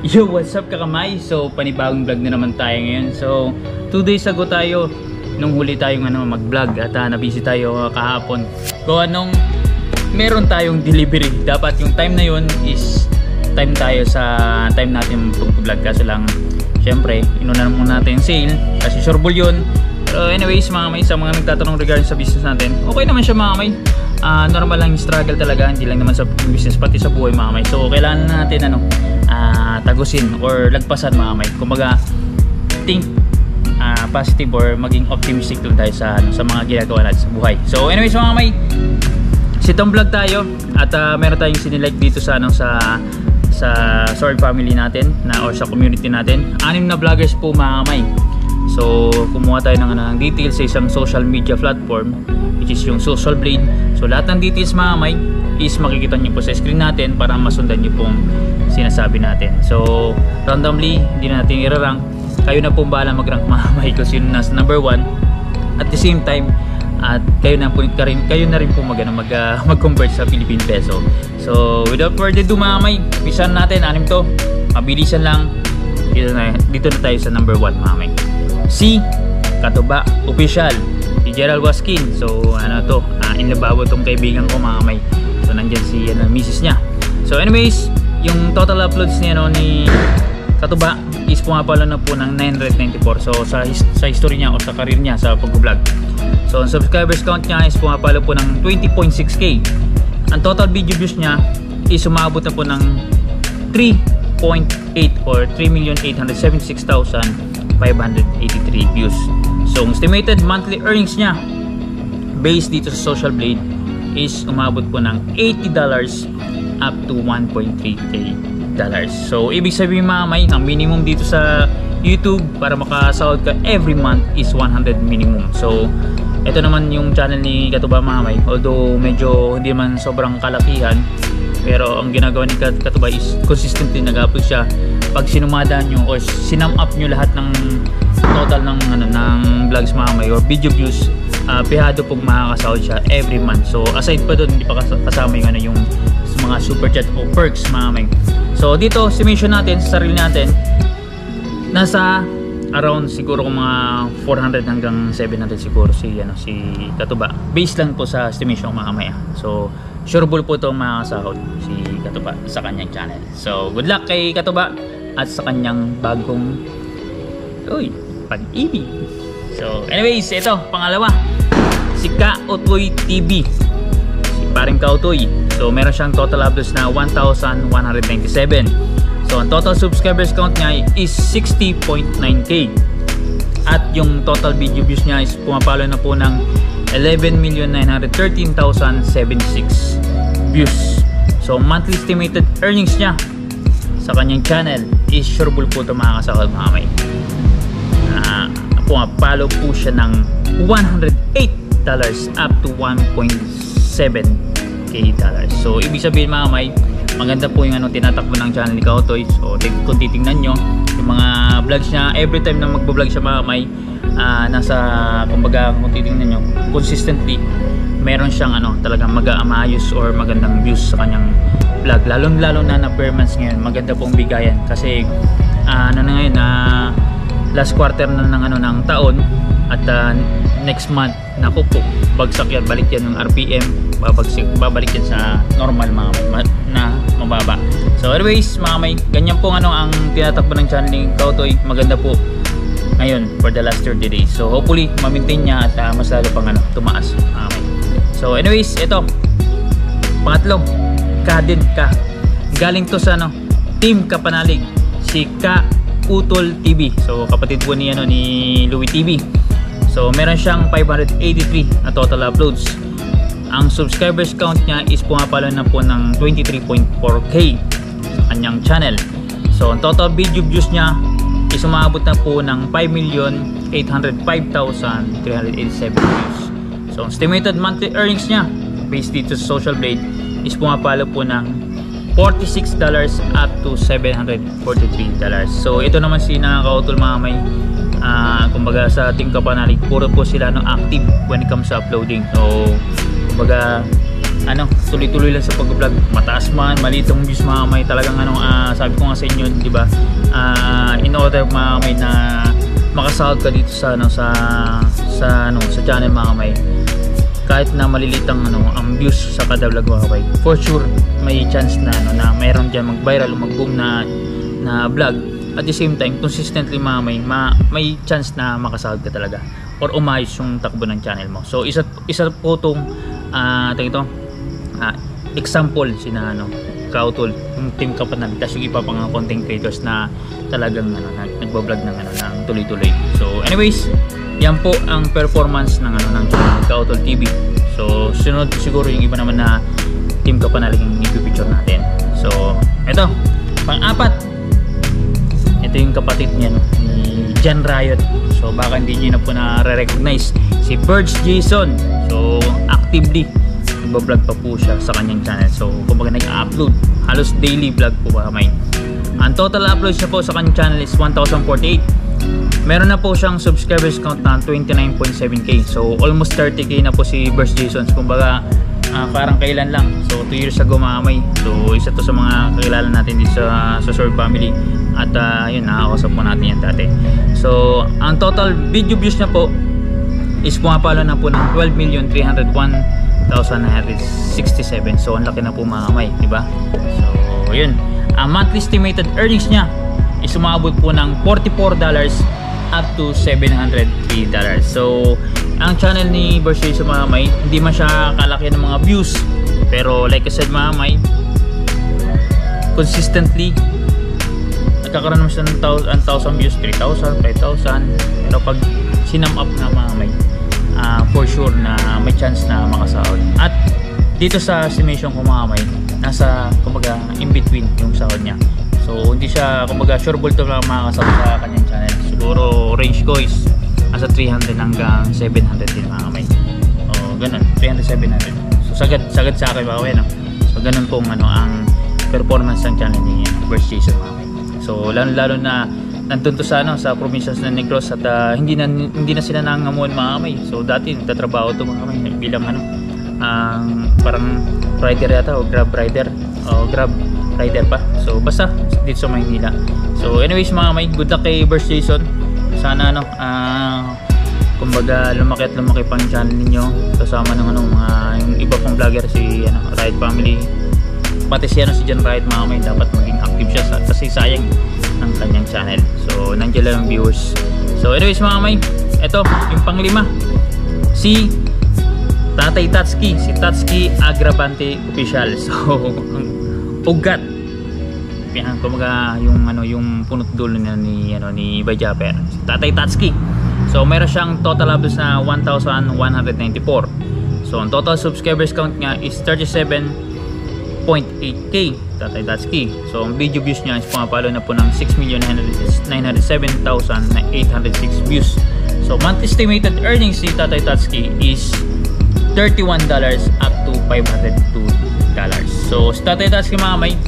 Yo, what's up kakamay? So, panibagong vlog na naman tayo ngayon. So, 2 days ago tayo, nung huli tayong mag-vlog at nabisi tayo kahapon. Meron tayong delivery. Dapat yung time na yun is time tayo sa time natin mag-vlog. Kaso lang, syempre, inuna muna natin yung sale kasi sureball yun. Pero anyways mga kamay, sa mga nagtatanong regarding sa business natin, okay naman siya mga kamay. Normal lang yung struggle talaga, hindi lang naman sa business pati sa buhay mga kamay. So kailangan natin tagusin or lagpasan mga kamay. Kumbaga think positive or maging optimistic lang tayo sa mga ginagawa natin sa buhay. So anyways mga kamay, sitong vlog tayo at meron tayong sinilike dito sa Sword family natin or sa community natin. 6 na vloggers po mga kamay. So kumuha tayo ng details sa isang social media platform which is yung Social Blade. So lahat ng details mga kamay is makikita nyo po sa screen natin para masundan nyo pong sinasabi natin. So randomly, hindi na natin i-rank. Kayo na pong bahala mag-rank mga kamay kung sino nasa number 1. At the same time, at kayo na rin po mag-convert sa Philippine Peso. So without further ado mga kamay, bisan natin 6 to. Mabilisan lang. Dito na tayo sa number 1 mga kamay. Si Katuba Official, si Gerald Waskin. So inlabawo tong kaibigan ko mga kamay. So nandyan si misis niya. So anyways, yung total uploads niya ni Katuba is pumapalo na po ng 994. So sa history niya o sa career niya sa pag-vlog. So ang subscribers count niya is pumapalo po ng 20.6k. Ang total video views niya is umabot na po ng 3.8 or 3,876,583 views. So ang estimated monthly earnings niya based dito sa Social Blade is umabot po ng $80 up to 1.3k dollars. So ibig sabihin mga kamay, ang minimum dito sa YouTube para makasahod ka every month is 100 minimum. So ito naman yung channel ni Katuba mga kamay, although medyo hindi man sobrang kalakihan, pero ang ginagawa ni Katuba is consistently nag-upload siya. Pag sinumada nyo or sinum up nyo lahat ng total ng vlogs mga kamay or video views, pihado pong makakasahod siya every month. So aside pa doon, hindi pa kasama yung mga super chat o perks mga kamay. So dito estimation natin sa sarili natin nasa around siguro mga 400 hanggang 700 siguro si Katuba. Based lang po sa estimation mga kamay. So sureball po itong makakasahod si Katuba sa kanyang channel. So good luck kay Katuba at sa kanyang bagong pag-ibig. So anyways, ito pangalawa, si Kautoy TV, si paring Kautoy. So meron siyang total uploads na 1,197. So ang total subscribers count niya is 60.9k. At yung total video views niya is pumapalo na po ng 11,913,076 views. So monthly estimated earnings niya sa kanyang channel is sureball po ito makakasahod mga kamay. Pumapalo po siya ng $108 up to 1.7k dollars. So ibig sabihin mga kamay, maganda po yung tinatakbo ng channel ni Kautoy. So kung titingnan nyo yung mga vlogs niya, every time na magbo-vlog siya mga kamay, kumbaga kung titingnan nyo consistently, meron siyang talagang maayos or magandang views sa kanyang vlog. Lalo na per months ngayon, maganda pong bigayan kasi ngayon last quarter na ng taon at next month naku po, bagsak yan, balik yan ng RPM, babalik yan sa normal na mababa. So anyways mga kamay, ganyan po ang tinatakbo ng channel ni Kautoy. Maganda po ngayon for the last 30 days. So hopefully ma-maintain niya at mas lalo pang tumaas mga kamay. So anyways, ito pangatlo, Kaden Ka, galing to sa Team Kapanalig, si Utol TV. So kapatid po ni Louie TV. So meron siyang 583 na total uploads. Ang subscribers count niya is pumapalo na po ng 23.4k sa kanyang channel. So ang total video views niya is umabot na po ng 5,805,387 views. So estimated monthly earnings niya based dito sa Social Blade is pumapalo po ng $46 up to $743. So ito naman si Kautol mga kamay, kumbaga sa Team Kapanalig, puro po sila active when it comes to uploading. So kumbaga tuloy-tuloy lang sa pag-vlog, mataas man maliit ang views mga kamay, talagang sabi ko nga sa inyo, di ba, in order mga kamay na makasahod ka dito sa sa channel mga kamay, kahit na maliliit ang views sa kada vlog mga kamay, for sure may chance na na mayroon diyan mag-viral o mag-boom na vlog. At the same time, consistently mga kamay, may chance na makasahod ka talaga or umayos yung takbo ng channel mo. So isa po itong example sina Kautol, yung Team Kapanal, kasi yung iba pang content creators na talagang nagbablog ng tuloy-tuloy. So anyways, yan po ang performance ng ng channel Kautol TV. So sunod siguro yung iba naman na Team Kapanal yung i-picture natin. So ito, pang-apat, ito yung kapatid niya, ni Jan Riot. So baka hindi niyo na po na-recognize si Birds Jason. So actively nagbablog pa po siya sa kanyang channel. So kumbaga nag-upload halos daily vlog po ba kamay. Ang total uploads niya po sa kanyang channel is 1,048. Meron na po siyang subscribers count na 29.7k. So almost 30k na po si Birds Jason. Kumbaga parang kailan lang. So 2 years ago mga kamay. So isa to sa mga kakilala natin dito sa Sword family. At yun, nakakausap po natin yan dati. So ang total video views niya po is pumapalo na po ng 12,301,967. So ang laki na po mga kamay, diba? So yun, ang monthly estimated earnings niya is umabot po ng $44 up to $703. So ang channel ni Birds Jason mga kamay, hindi man siya kalaki ng mga views, pero like I said mga kamay, consistently nagkakaroon naman siya ng 1,000 views, 3,000, 5,000. Pero pag sinum up na mga kamay, for sure na may chance na makasahod. At dito sa estimation ko mga kamay, nasa kumbaga in between yung sahod niya. So hindi siya kumbaga sureball to na makakasahod sa kanyang channel. Siguro range ko is nasa 300 hanggang 700 din mga kamay. O ganun, 300, 700. So sagad sa akin mga kamay, no? So ganun pong ang performance ng channel ni Birds Jason mga kamay. So lalo na nandun to sa sa provinces ng Negros at hindi na sila nangangamuan mga kamay. So dati nagtatrabaho to mga kamay bilang parang rider yata o grab rider pa. So basta dito sa Maynila. So anyways mga kamay, good luck kay Birds Jason. Sana kumbaga lumaki pang channel ninyo kasama ng mga yung iba pang vlogger, si Riot family, pati si Jan Riot mga kamay, dapat maging active siya kasi sayang ng kanyang channel. So nandiyan lang ang viewers. So anyways mga kamay, ito yung panglima, si Tatay Tatsuki, si Tatsuki Agravante Official. So ugat yan, kumbaga yung punot dulo ni Vijapper, si Tatay Tatsuki. So meron siyang total uploads na 1,194. So ang total subscribers count niya is 37.8k, Tatay Tatsuki. So ang video views niya is pumapalo na po ng 6,907,806 views. So monthly estimated earnings si Tatay Tatsuki is $31 up to $502. So si Tatay Tatsuki mga kamay,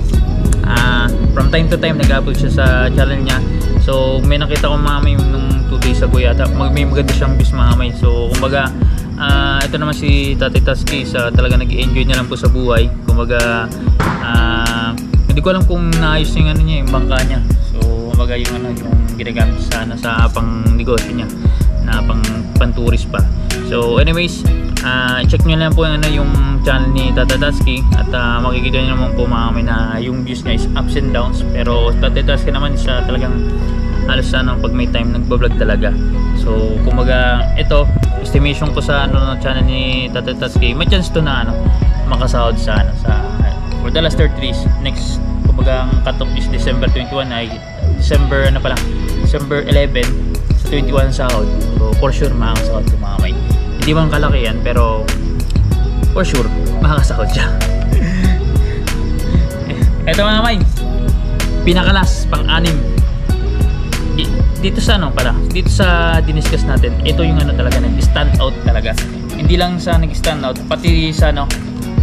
from time to time nag-upload siya sa channel niya. So may nakita ko mga kamay nung 2 days ago yata, may maganda siyang views mga kamay. So kumbaga ito naman si Tatay Tatsuki, talaga nag-enjoy niya lang po sa buhay. Kumbaga hindi ko alam kung naayos yung yung bangka niya. So kumbaga yung yung ginagamit sana sa pang negosyo niya na pang tourist pa. So anyways, check nyo lang po yung channel ni Tatay Tatsuki at makikita nyo naman po mga kamay na yung views niya is ups and downs. Pero Tatay Tatsuki naman siya talagang halos pag may time nagbablog talaga. So kumbaga ito estimation ko sa channel ni Tatay Tatsuki, may chance to na makasahod sa for the last 3 days. Next kumbaga ang cut off is December 21 ay December 11 sa 21 sahod. So for sure makakasahod ko mga kamay. Hindi man kalaki yan pero for sure makakasahod siya. Ito mga kamay, pinakalas pang-anim dito sa dito sa diniscuss natin. Ito yung talaga nag-stand out talaga. Hindi lang sa nag-stand out, pati sa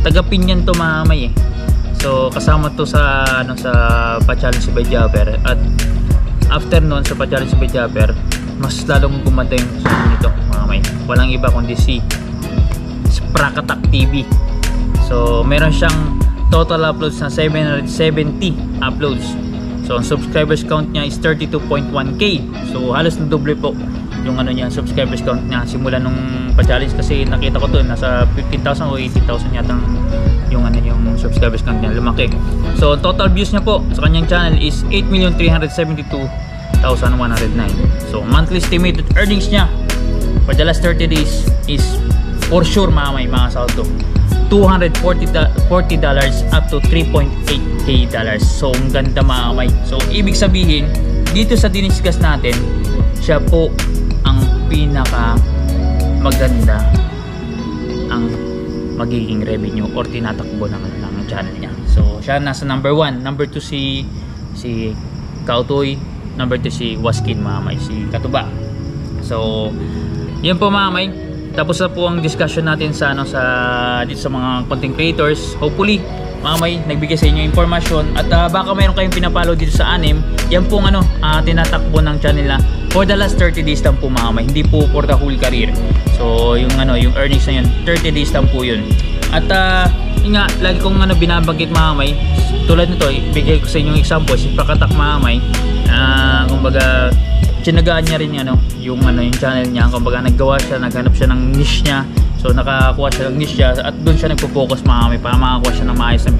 taga-Pinyan to mga kamay So kasama to sa sa pa-challenge si Vijapper, at after noon sa pa-challenge si Vijapper, mas lalong gumanda yung sa nito mga kamay. Walang iba kundi si Sprakatak TV. So meron siyang total uploads na 770 uploads. So ang subscribers count niya is 32.1k. So halos na doble po yung ano niya, subscribers count niya simula nung pa-challenge, kasi nakita ko to nasa 15,000 o 80,000 yata yung ano yung subscribers count niya, lumaki. So total views niya po sa kanyang channel is 8,372,109. So monthly estimated earnings niya for the last 30 days is for sure mga sauto $240 up to 3.8k dollars. So ang ganda mga. So ibig sabihin dito sa diniscuss natin, siya po ang pinaka maganda ang magiging revenue or tinatakbo ng channel niya. So siya nasa number 1, number 2 si Kautoy, number 2 si Waskin mga si Katuba. So yan po mga. Tapos na po ang discussion natin sa dito sa mga content creators. Hopefully mga nagbigay sa inyo impormasyon, at baka mayroon kayong pinapalo dito sa Anim. Yan pong tinatakbo ng channel na for the last 30 days lang po mga. Hindi po for the whole career. So yung yung earnings na yun 30 days lang po yun. At yun nga, lagi kong binabanggit mga. Tulad nito, ibigay ko sa inyo example si Prakatak mga. Kumbaga tinagaan niya rin yung channel niya. Kumbaga naggawa siya, naghanap siya ng niche niya. So nakakuha siya ng niche niya at doon siya nagpo-focus mga para makakuha siya ng maayos na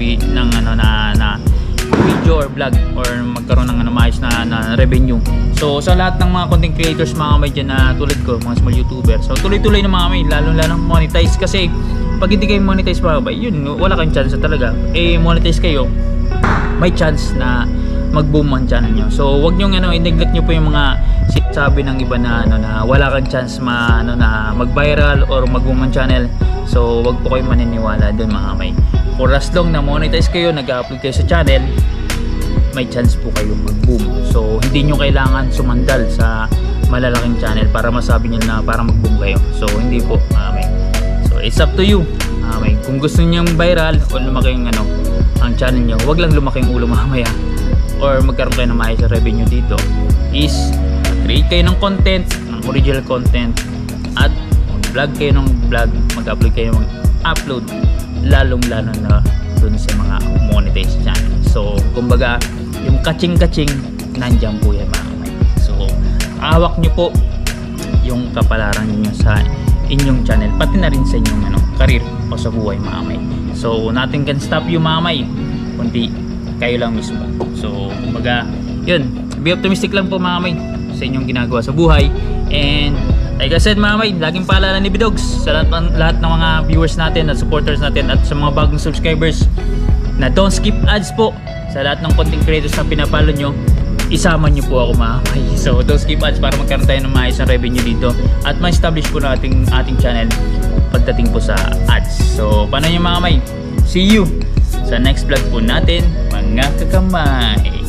video or vlog or magkaroon ng maayos na revenue. So sa lahat ng mga content creators mga dyan na tulad ko, mga small YouTuber, so tuloy-tuloy na mga lalo monetize, kasi pag hindi kayo monetize mga yun, wala kayong chance talaga. Monetize kayo, may chance na mag-boom ang channel nyo. So wag nyo i-neglect nyo po yung mga sabi ng iba na wala kang chance na mag-viral or mag-boom ang channel. So wag po kayo maniniwala doon mga. For as long na monetize kayo, nag-upload kayo sa channel, may chance po kayo mag-boom. So hindi nyo kailangan sumandal sa malalaking channel para masabi nyo na para mag-boom kayo. So hindi po mga. So it's up to you mga. Kung gusto nyo viral o lumaki ang channel nyo, wag lang lumaki ang ulo mamaya or magkaroon kayo ng maayos na revenue dito, is create kayo ng content, ng original content, at mag-vlog kayo ng vlog, mag-upload kayo ng upload, lalo na dun sa mga monetized channel. So kumbaga yung kaching-kaching nandyan po yan mga. So hawak nyo po yung kapalaran niyo sa inyong channel, pati na rin sa inyong career o sa buhay mga. So nothing can stop you mga, kundi kayo lang mismo. So kumbaga yun, be optimistic lang po mga sa inyong ginagawa sa buhay. And like I said mga laging paalala ni Bidogs sa lahat ng mga viewers natin at supporters natin at sa mga bagong subscribers na don't skip ads po. Sa lahat ng content creators na pinapalo nyo, isama nyo po ako mga. So don't skip ads para magkaroon tayo ng maayos na revenue dito at ma-establish po na ating channel pagdating po sa ads. So paano nyo mga. See you sa next vlog po natin mga kakamay.